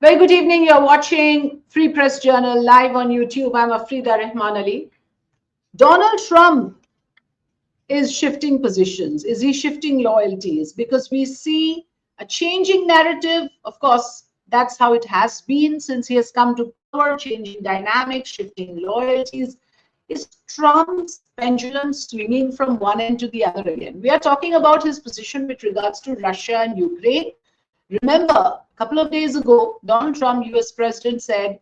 Very good evening. You're watching Free Press Journal live on YouTube. I'm Afrida Rahman Ali. Donald Trump is shifting positions. Is he shifting loyalties? Because we see a changing narrative. Of course, that's how it has been since he has come to power, changing dynamics, shifting loyalties. Is Trump's pendulum swinging from one end to the other again? We are talking about his position with regards to Russia and Ukraine. Remember, a couple of days ago, Donald Trump, US President, said,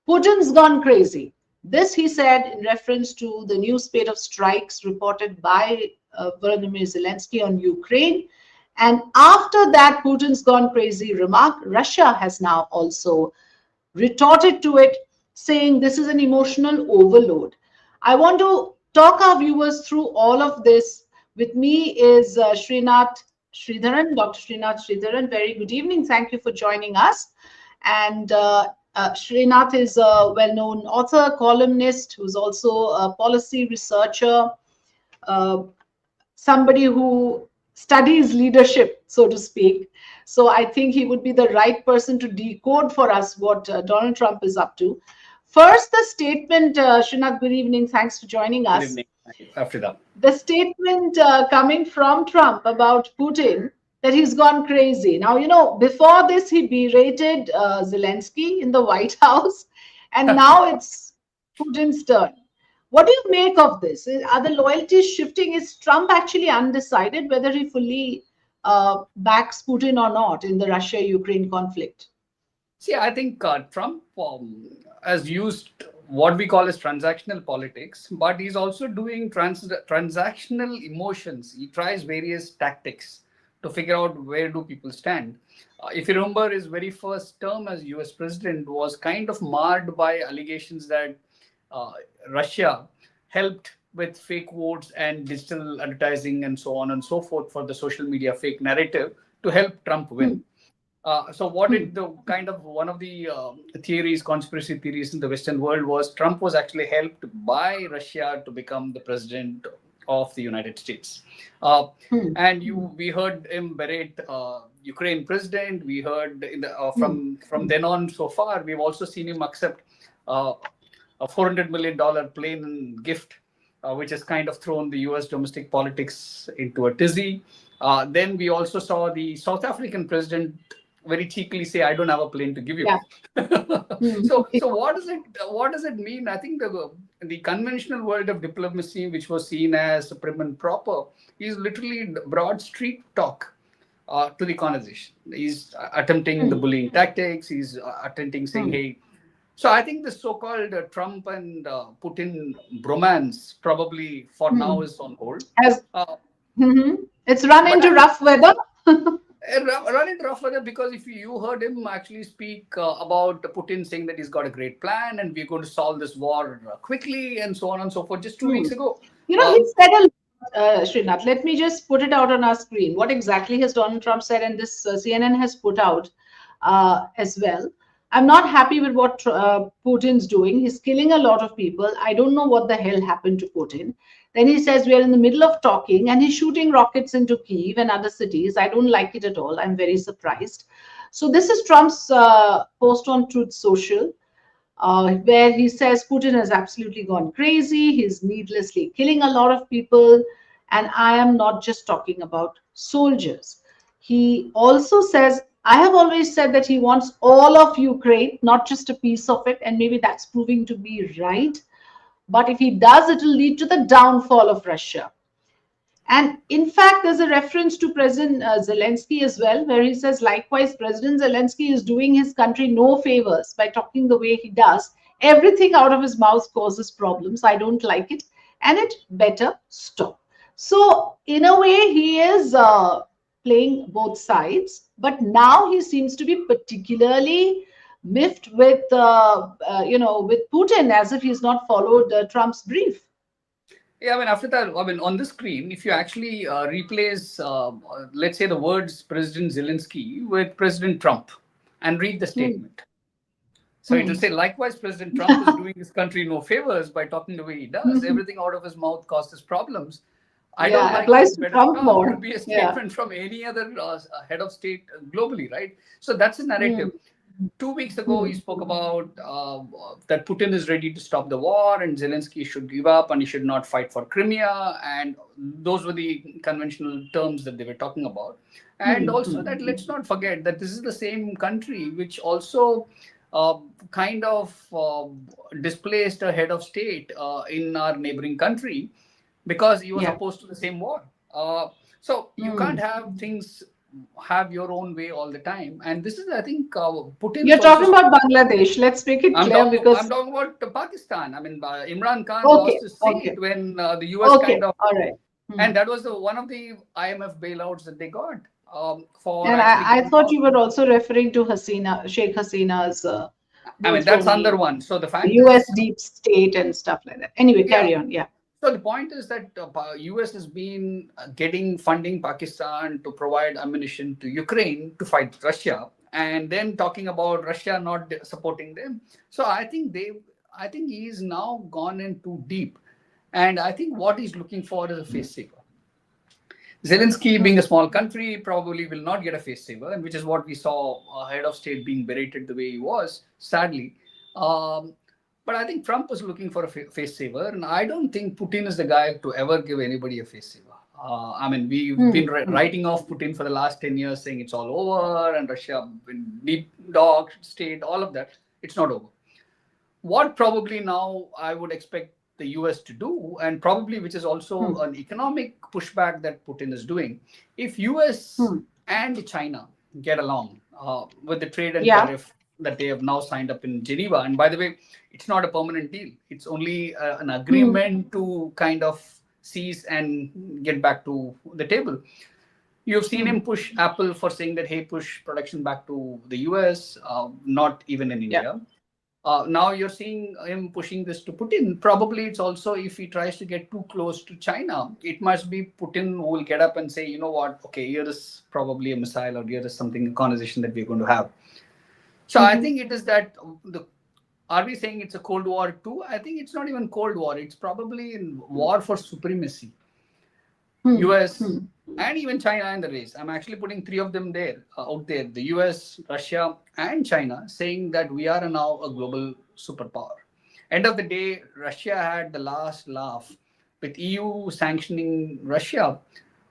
Putin's gone crazy. This he said in reference to the new spate of strikes reported by Vladimir Zelenskyy on Ukraine. And after that Putin's gone crazy remark, Russia has now also retorted to it, saying this is an emotional overload. I want to talk our viewers through all of this. With me is Srinath Sridharan, Dr. Srinath Sridharan. Very good evening. Thank you for joining us. And Srinath is a well-known author, columnist, who's also a policy researcher, somebody who studies leadership, so to speak. So I think he would be the right person to decode for us what Donald Trump is up to. First, the statement, Srinath, good evening. Thanks for joining us. Good evening, Afrida. The statement coming from Trump about Putin, that he's gone crazy. Now, you know, before this, he berated Zelenskyy in the White House, and now it's Putin's turn. What do you make of this? Are the loyalties shifting? Is Trump actually undecided whether he fully backs Putin or not in the Russia-Ukraine conflict? See, I think Trump has used what we call as transactional politics, but he's also doing transactional emotions. He tries various tactics to figure out where do people stand. If you remember, his very first term as US president was kind of marred by allegations that Russia helped with fake votes and digital advertising and so on and so forth for the social media fake narrative to help Trump win. So what did the kind of one of the theories, conspiracy theories in the Western world was Trump was actually helped by Russia to become the president of the United States. And we heard him berate Ukraine president. We heard from then on so far, we've also seen him accept a $400 million plane gift, which has kind of thrown the US domestic politics into a tizzy. Then we also saw the South African president very cheekily say, "I don't have a plane to give you." Yeah. So what does it mean? I think the conventional world of diplomacy, which was seen as prim and proper, is literally broad street talk to the conversation. He's attempting the bullying tactics. He's attempting saying, "Hey." So I think the so-called Trump and Putin bromance probably for now is on hold. It's run into rough weather. Run into rough weather because if you heard him actually speak about Putin saying that he's got a great plan and we're going to solve this war quickly and so on and so forth just 2 weeks ago. You know, he said a lot, Srinath. Let me just put it out on our screen. What exactly has Donald Trump said? And this CNN has put out as well. I'm not happy with what Putin's doing. He's killing a lot of people. I don't know what the hell happened to Putin. Then he says we are in the middle of talking and he's shooting rockets into Kyiv and other cities. I don't like it at all. I'm very surprised. So this is Trump's post on Truth Social, where he says Putin has absolutely gone crazy. He's needlessly killing a lot of people. And I am not just talking about soldiers. He also says, I have always said that he wants all of Ukraine, not just a piece of it. And maybe that's proving to be right. But if he does, it will lead to the downfall of Russia. And in fact, there's a reference to President Zelenskyy as well, where he says, likewise, President Zelenskyy is doing his country no favors by talking the way he does. Everything out of his mouth causes problems. I don't like it. And it better stop. So in a way, he is playing both sides. But now he seems to be particularly miffed with, with Putin, as if he's not followed Trump's brief. Yeah, I mean, after that, on the screen, if you actually replace, let's say, the words President Zelenskyy with President Trump and read the statement. So it will say, likewise, President Trump is doing his country no favors by talking the way he does. Everything out of his mouth causes problems. I don't like applies to Trump more. It would be a statement from any other head of state globally, right? So that's a narrative. 2 weeks ago, he spoke about that Putin is ready to stop the war and Zelensky should give up and he should not fight for Crimea. And those were the conventional terms that they were talking about. And also that let's not forget that this is the same country which also kind of displaced a head of state in our neighboring country because he was opposed to the same war. So you can't have things have your own way all the time. And this is, I think, Putin. You're talking about Bangladesh. Let's make it clear because I'm talking about Pakistan. I mean, Imran Khan lost his seat when the US kind of. All right. And that was one of the IMF bailouts that they got. For and I thought you were also referring to Sheikh Hasina's. I mean, that's another one. So the fact US deep state and stuff like that. Anyway, carry on. Yeah. So the point is that US has been getting funding Pakistan to provide ammunition to Ukraine to fight Russia, and then talking about Russia not supporting them. So I think he's now gone in too deep, and I think what he's looking for is a face saver. Zelensky, being a small country, probably will not get a face saver, and which is what we saw head of state being berated the way he was, sadly. But I think Trump was looking for a face saver, and I don't think Putin is the guy to ever give anybody a face saver. I mean, we've been writing off Putin for the last 10 years, saying it's all over, and Russia, deep dog state, all of that. It's not over. What probably now I would expect the US to do, and probably which is also an economic pushback that Putin is doing, if US and China get along with the trade and tariff that they have now signed up in Geneva. And by the way, it's not a permanent deal. It's only an agreement to kind of cease and get back to the table. You've seen him push Apple for saying that, hey, push production back to the US, not even in India. Now you're seeing him pushing this to Putin. Probably it's also if he tries to get too close to China, it must be Putin who will get up and say, you know what, okay, here is probably a missile or here is something, a conversation that we're going to have. So I think it is that, are we saying it's a Cold War too? I think it's not even Cold War. It's probably in war for supremacy. US and even China in the race. I'm actually putting three of them there, out there. The US, Russia and China saying that we are now a global superpower. End of the day, Russia had the last laugh with EU sanctioning Russia.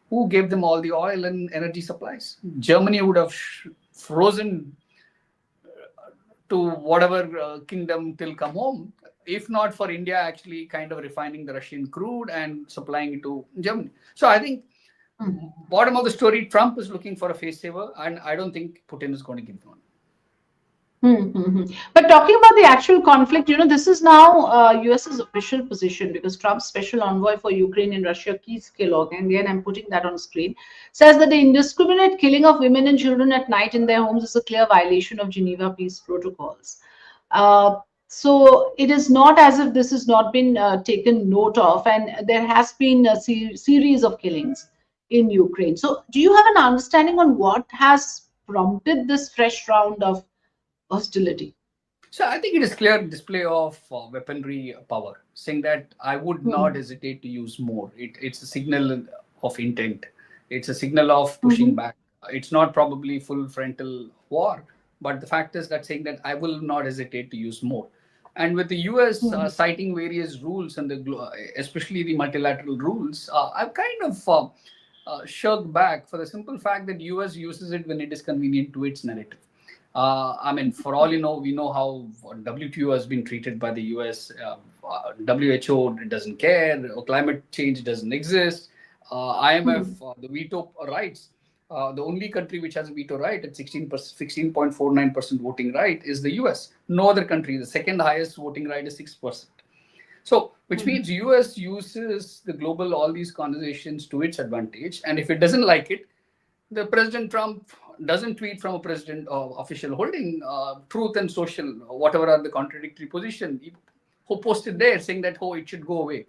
Who gave them all the oil and energy supplies? Germany would have frozen to whatever kingdom till come home, if not for India actually kind of refining the Russian crude and supplying it to Germany. So I think bottom of the story, Trump is looking for a face saver, and I don't think Putin is going to give one. But talking about the actual conflict, this is now US's official position, because Trump's special envoy for Ukraine and Russia, Keith Kellogg, and again I'm putting that on screen, says that the indiscriminate killing of women and children at night in their homes is a clear violation of Geneva peace protocols. So it is not as if this has not been taken note of, and there has been a series of killings in Ukraine. So do you have an understanding on what has prompted this fresh round of hostility? So I think it is clear display of weaponry power, saying that I would not hesitate to use more. It's a signal of intent. It's a signal of pushing back. It's not probably full frontal war, but the fact is that saying that I will not hesitate to use more. And with the US citing various rules and especially the multilateral rules, I've kind of shirked back for the simple fact that US uses it when it is convenient to its narrative. I mean, for all you know, we know how WTO has been treated by the US. WHO doesn't care. Climate change doesn't exist. IMF, the veto rights. The only country which has a veto right at 16.49% voting right is the US. No other country. The second highest voting right is 6%. So, which means US uses the global, all these conversations to its advantage. And if it doesn't like it, the President Trump doesn't tweet from a president official holding truth and social, whatever are the contradictory position, who posted there saying that, oh, it should go away.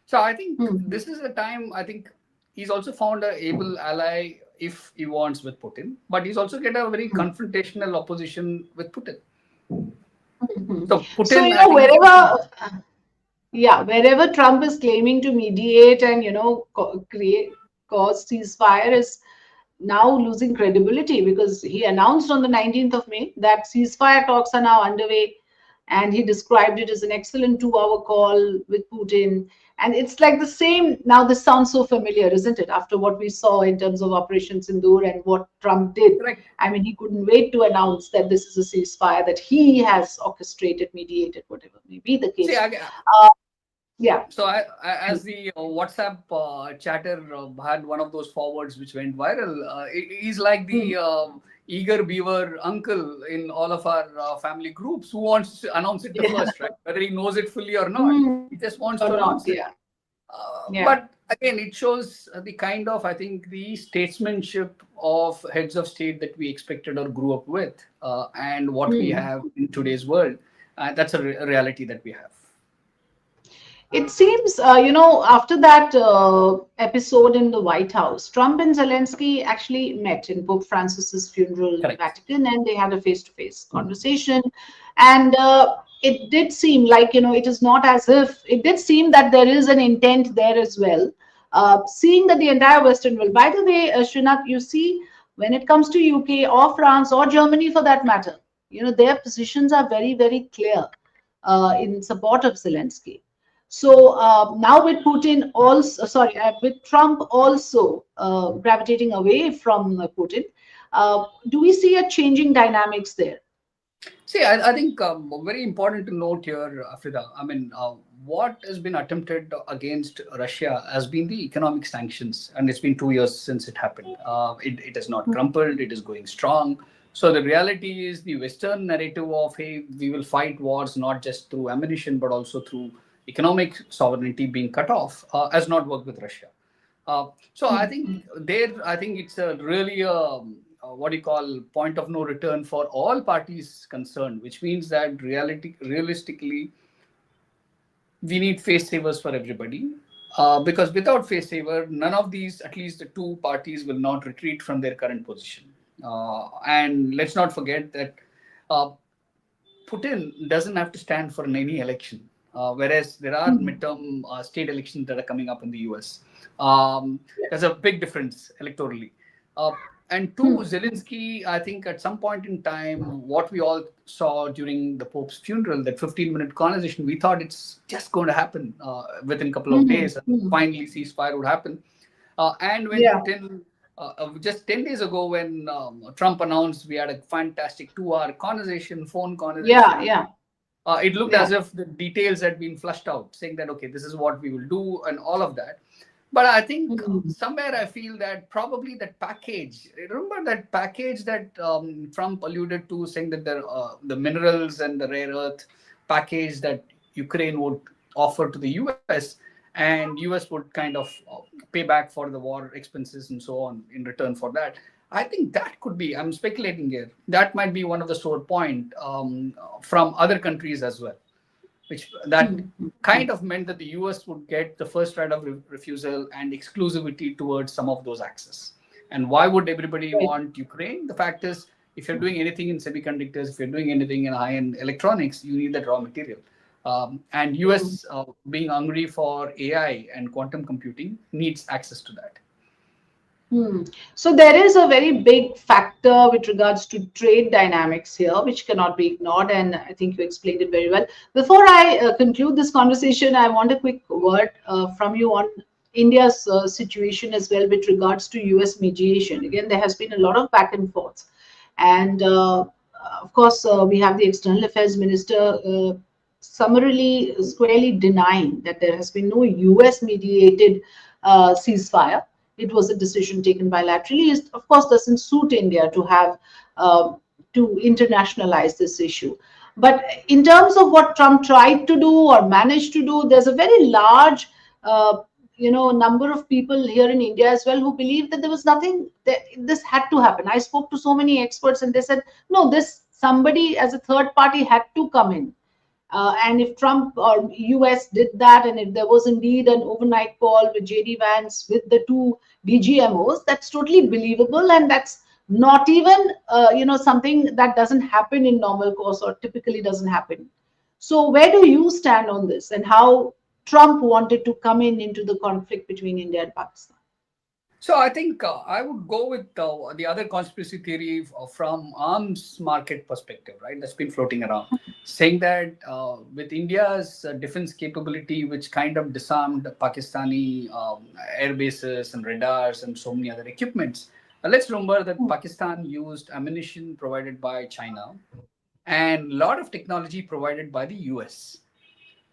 So I think this is a time, I think he's also found an able ally if he wants with Putin, but he's also get a very confrontational opposition with Putin. So Putin, wherever Trump is claiming to mediate and, cause ceasefire is now losing credibility because he announced on the 19th of May that ceasefire talks are now underway, and he described it as an excellent 2-hour call with Putin. And it's like the same. Now, this sounds so familiar, isn't it? After what we saw in terms of Operation Sindoor and what Trump did. Correct. I mean, he couldn't wait to announce that this is a ceasefire, that he has orchestrated, mediated, whatever may be the See, case. Yeah. so as the WhatsApp chatter had one of those forwards which went viral, he's like the eager beaver uncle in all of our family groups who wants to announce it the first, right? Whether he knows it fully or not, he just wants to announce it. Yeah. But again, it shows the kind of, I think, the statesmanship of heads of state that we expected or grew up with, and what we have in today's world. That's a reality that we have. It seems, after that episode in the White House, Trump and Zelensky actually met in Pope Francis's funeral in Correct. Vatican, and they had a face-to-face conversation. And it did seem like, it is not as if, it did seem that there is an intent there as well. Seeing that the entire Western world, by the way, Srinath, you see, when it comes to UK or France or Germany for that matter, their positions are very, very clear in support of Zelensky. So now with Putin also, with Trump also gravitating away from Putin, do we see a changing dynamics there? See, I think very important to note here, Afrida. I mean, what has been attempted against Russia has been the economic sanctions, and it's been 2 years since it happened. It has not crumpled; it is going strong. So the reality is the Western narrative of, hey, we will fight wars not just through ammunition but also through economic sovereignty being cut off, has not worked with Russia. So I think it's a really what you call point of no return for all parties concerned, which means that realistically, we need face savers for everybody. Because without face saver, none of these, at least the two parties, will not retreat from their current position. And let's not forget that Putin doesn't have to stand for any election. Whereas there are midterm state elections that are coming up in the US. There's a big difference electorally. And two, Zelensky, I think at some point in time, what we all saw during the Pope's funeral, that 15-minute conversation, we thought it's just going to happen within a couple of days. And finally, ceasefire would happen. And when Putin, just 10 days ago, when Trump announced, we had a fantastic 2-hour conversation, phone conversation. It looked as if the details had been flushed out, saying that, okay, this is what we will do and all of that. But I think somewhere I feel that probably that package, remember that package that Trump alluded to, saying that the minerals and the rare earth package that Ukraine would offer to the US, and US would kind of pay back for the war expenses and so on in return for that. I think that could be, I'm speculating here, that might be one of the sore point from other countries as well, which that kind of meant that the US would get the first right of refusal and exclusivity towards some of those access. And why would everybody want Ukraine? The fact is, if you're doing anything in semiconductors, if you're doing anything in high-end electronics, you need that raw material. And US being hungry for AI and quantum computing needs access to that. So there is a very big factor with regards to trade dynamics here, which cannot be ignored, and I think you explained it very well. Before I conclude this conversation, I want a quick word from you on India's situation as well with regards to US mediation. Again, there has been a lot of back and forth, and of course, we have the External Affairs Minister summarily, squarely denying that there has been no US mediated ceasefire. It was a decision taken bilaterally. It, of course, doesn't suit India to have to internationalize this issue. But in terms of what Trump tried to do or managed to do, there's a very large, number of people here in India as well who believe that there was nothing, that this had to happen. I spoke to so many experts and they said, no, somebody as a third party had to come in. And if Trump or US did that, and if there was indeed an overnight call with JD Vance with the two DGMOs, that's totally believable, and that's not even something that doesn't happen in normal course or typically doesn't happen. So where do you stand on this, and how Trump wanted to come into the conflict between India and Pakistan? So I think I would go with the other conspiracy theory from arms market perspective, right? That's been floating around, saying that with India's defense capability, which kind of disarmed Pakistani air bases and radars and so many other equipments. Let's remember that Pakistan used ammunition provided by China and a lot of technology provided by the US.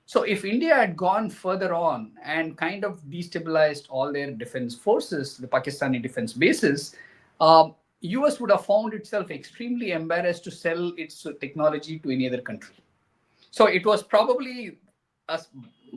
So if India had gone further on and kind of destabilized all their defense forces, the Pakistani defense bases, US would have found itself extremely embarrassed to sell its technology to any other country. So it was probably a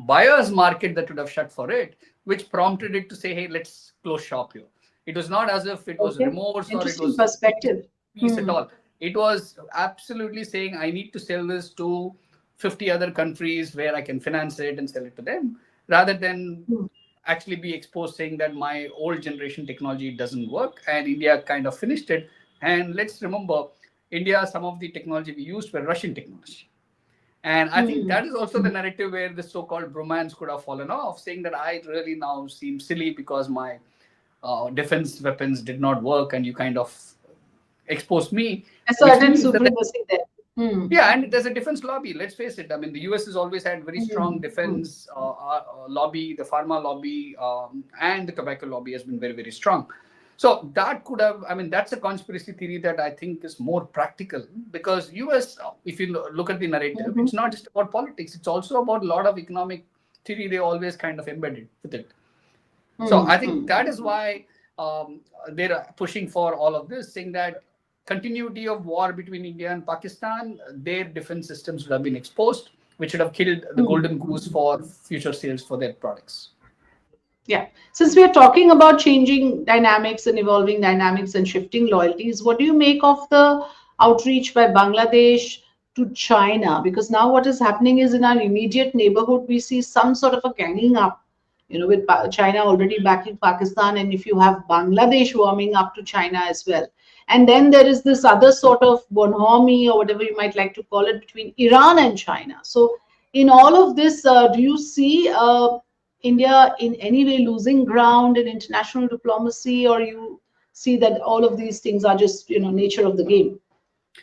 buyer's market that would have shut for it, which prompted it to say, hey, let's close shop here. It was not as if it was Okay. remorse or it Interesting was perspective. peace at all. It was absolutely saying, I need to sell this to 50 other countries where I can finance it and sell it to them, rather than actually be exposed saying that my old generation technology doesn't work, and India kind of finished it. And let's remember, India, some of the technology we used were Russian technology. And I think that is also the narrative where the so-called bromance could have fallen off, saying that I really now seem silly because my defense weapons did not work and you kind of exposed me, A which certain means that supremacy there. yeah, and there's a defense lobby. Let's face it. I mean, the US has always had very strong Hmm. defense lobby. The pharma lobby and the tobacco lobby has been very, very strong. So that could have. I mean, that's a conspiracy theory that I think is more practical, because US, if you look at the narrative, it's not just about politics. It's also about a lot of economic theory. They always kind of embedded with it. So I think that is why they're pushing for all of this, saying that continuity of war between India and Pakistan, their defense systems would have been exposed, which would have killed the golden goose for future sales for their products. Yeah. Since we are talking about changing dynamics and evolving dynamics and shifting loyalties, what do you make of the outreach by Bangladesh to China? Because now what is happening is in our immediate neighborhood, we see some sort of a ganging up, with China already backing Pakistan, and if you have Bangladesh warming up to China as well. And then there is this other sort of bonhomie or whatever you might like to call it between Iran and China. So, in all of this, do you see India in any way losing ground in international diplomacy, or you see that all of these things are just nature of the game?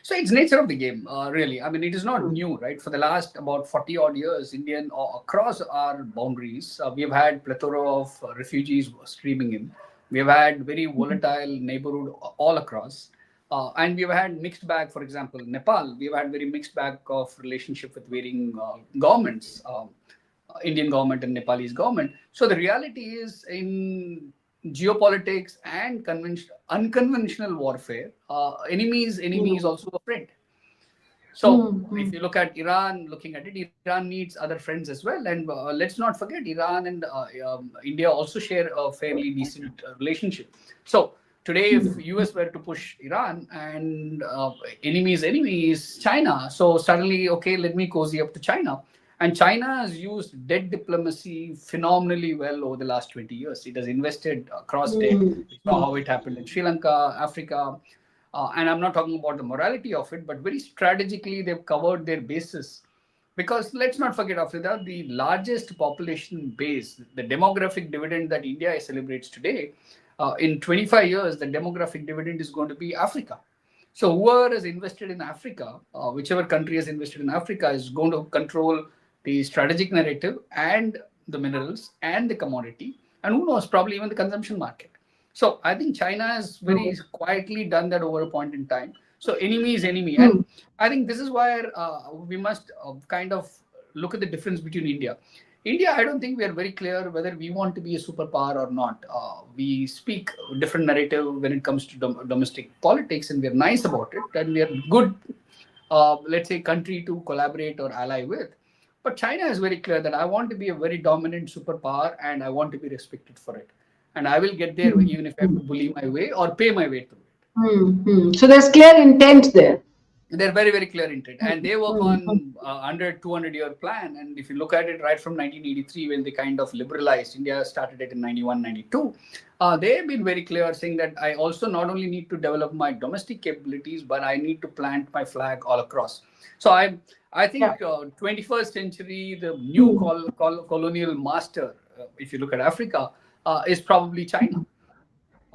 So it's nature of the game, really. I mean, it is not new, right? For the last about 40 odd years, Indian across our boundaries, we have had plethora of refugees streaming in. We have had very volatile neighborhood all across. And we've had mixed bag, for example, Nepal, we've had very mixed bag of relationship with varying governments, Indian government and Nepalese government. So the reality is, in geopolitics and unconventional warfare, enemy is also a friend. So if you look at Iran, looking at it, Iran needs other friends as well. And let's not forget, Iran and India also share a fairly decent relationship. So today, if US were to push Iran, and enemy is China, so suddenly, okay, let me cozy up to China. And China has used debt diplomacy phenomenally well over the last 20 years. It has invested across debt. We saw how it happened in Sri Lanka, Africa. And I'm not talking about the morality of it, but very strategically, they've covered their bases. Because let's not forget, Afrida, the largest population base, the demographic dividend that India celebrates today, in 25 years, the demographic dividend is going to be Africa. So whoever has invested in Africa, whichever country has invested in Africa, is going to control the strategic narrative and the minerals and the commodity, and who knows, probably even the consumption market. So I think China has very quietly done that over a point in time. So enemy is enemy, and I think this is why we must kind of look at the difference between India. India, I don't think we are very clear whether we want to be a superpower or not. We speak different narrative when it comes to domestic politics, and we are nice about it, and we are good, let's say, country to collaborate or ally with. But China is very clear that I want to be a very dominant superpower, and I want to be respected for it. And I will get there even if I have to bully my way or pay my way through it. So there's clear intent there. They're very, very clear intent, and they work on 100-200 year plan. And if you look at it, right from 1983, when they kind of liberalized, India started it in 91, 92. They have been very clear, saying that I also not only need to develop my domestic capabilities, but I need to plant my flag all across. So I think 21st century, the new colonial master, if you look at Africa, is probably China.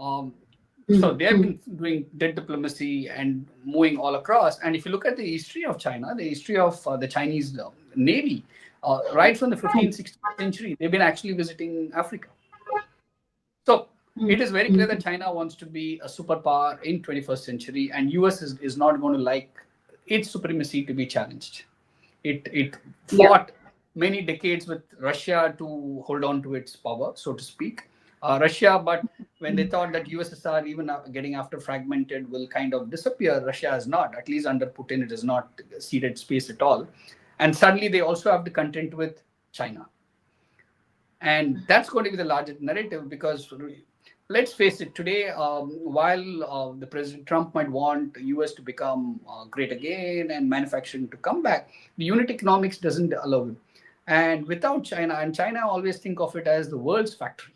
So they have been doing diplomacy and moving all across. And if you look at the history of China, the history of the Chinese Navy, right from the 15th, 16th century, they've been actually visiting Africa. So it is very clear that China wants to be a superpower in 21st century, and US is not going to like its supremacy to be challenged. It fought many decades with Russia to hold on to its power, so to speak. Russia, but when they thought that USSR, even getting after fragmented, will kind of disappear, Russia has not. At least under Putin, it has not ceded space at all. And suddenly they also have to contend with China. And that's going to be the largest narrative because let's face it, today, while the President Trump might want the US to become great again and manufacturing to come back, the unit economics doesn't allow it. And without China, and China always think of it as the world's factory.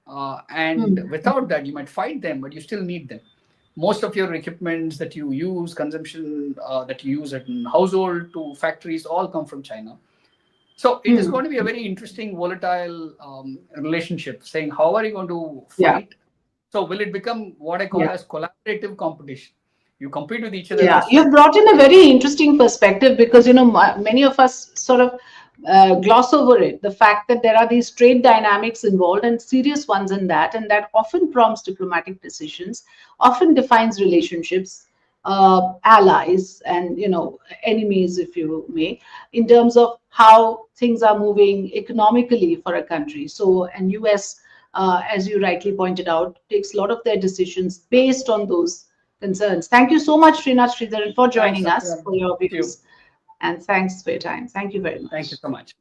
And without that, you might fight them, but you still need them. Most of your equipments that you use, consumption that you use in household to factories, all come from China. So it is going to be a very interesting, volatile relationship, saying how are you going to fight? So will it become what I call as collaborative competition? You compete with each other. Yeah, you've brought in a very interesting perspective because, many of us sort of gloss over it. The fact that there are these trade dynamics involved and serious ones in that, and that often prompts diplomatic decisions, often defines relationships, allies, and enemies, if you may, in terms of how things are moving economically for a country. So, and US, as you rightly pointed out, takes a lot of their decisions based on those concerns. Thank you so much, Srinath Sridharan, for joining us, for your views. And thanks for your time. Thank you very much. Thank you so much.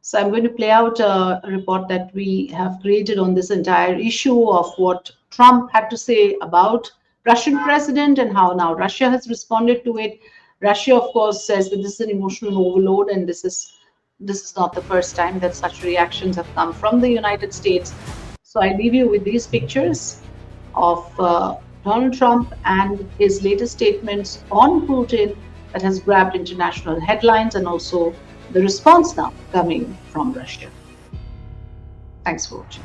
So I'm going to play out a report that we have created on this entire issue of what Trump had to say about Russian president and how now Russia has responded to it. Russia, of course, says that this is an emotional overload, and this is not the first time that such reactions have come from the United States. So I leave you with these pictures of Donald Trump and his latest statements on Putin that has grabbed international headlines, and also the response now coming from Russia. Thanks for watching.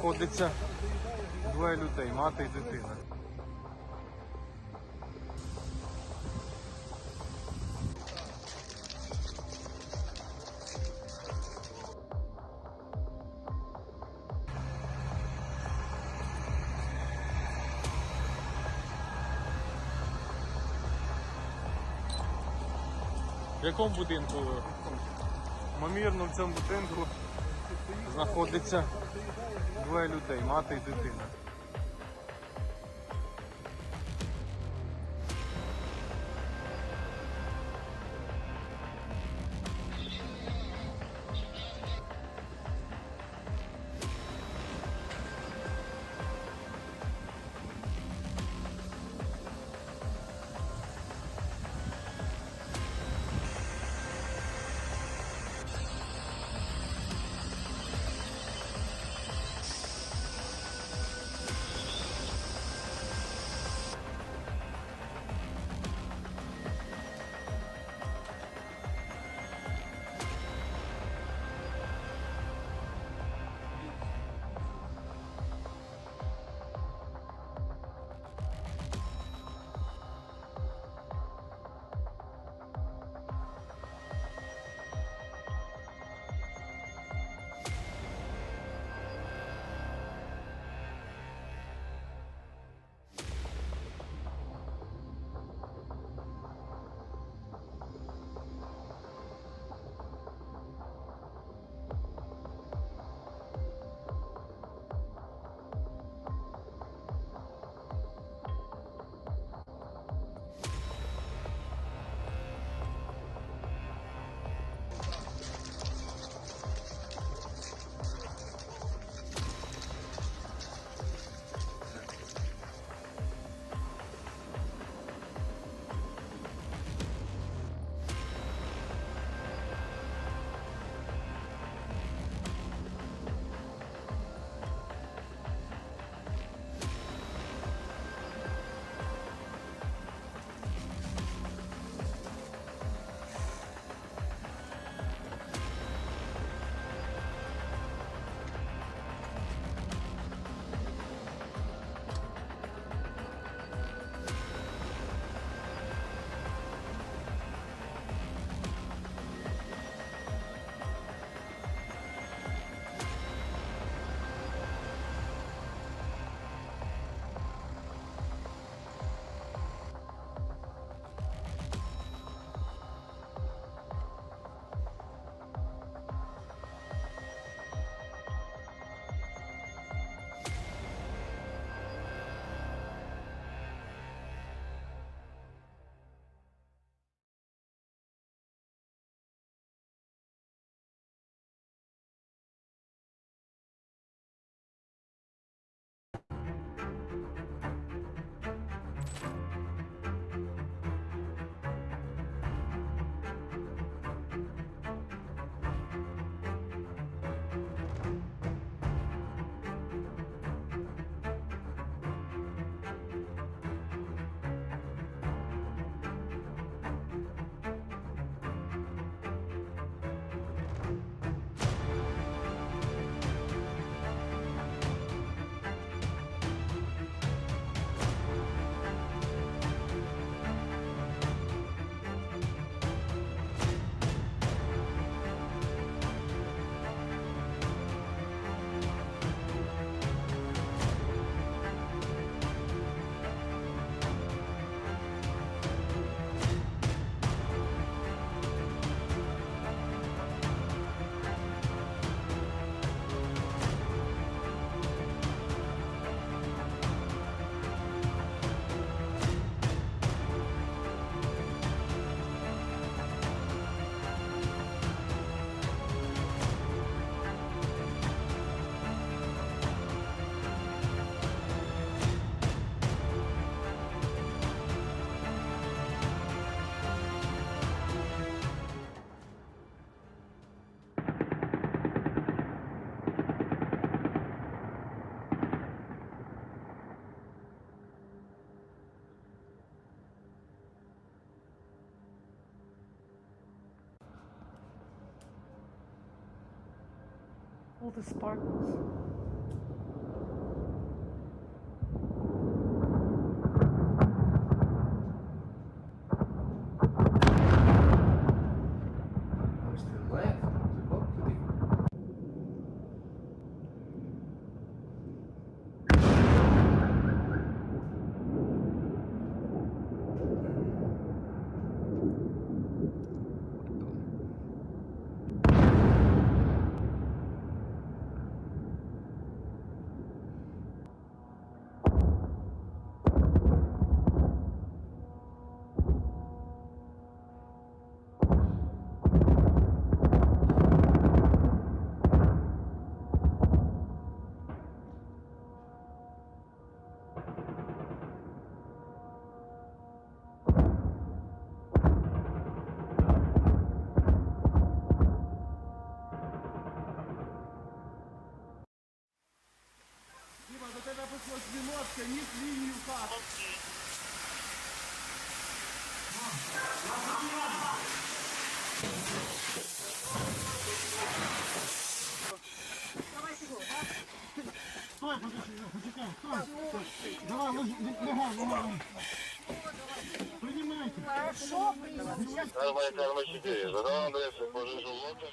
знаходиться двоє людей, мати і дитина. В якому будинку? Ймовірно, в цьому будинку знаходиться двоє людей, мати і дитина. All the sparkles. Карма 4. Задал адресу пожежу лодку.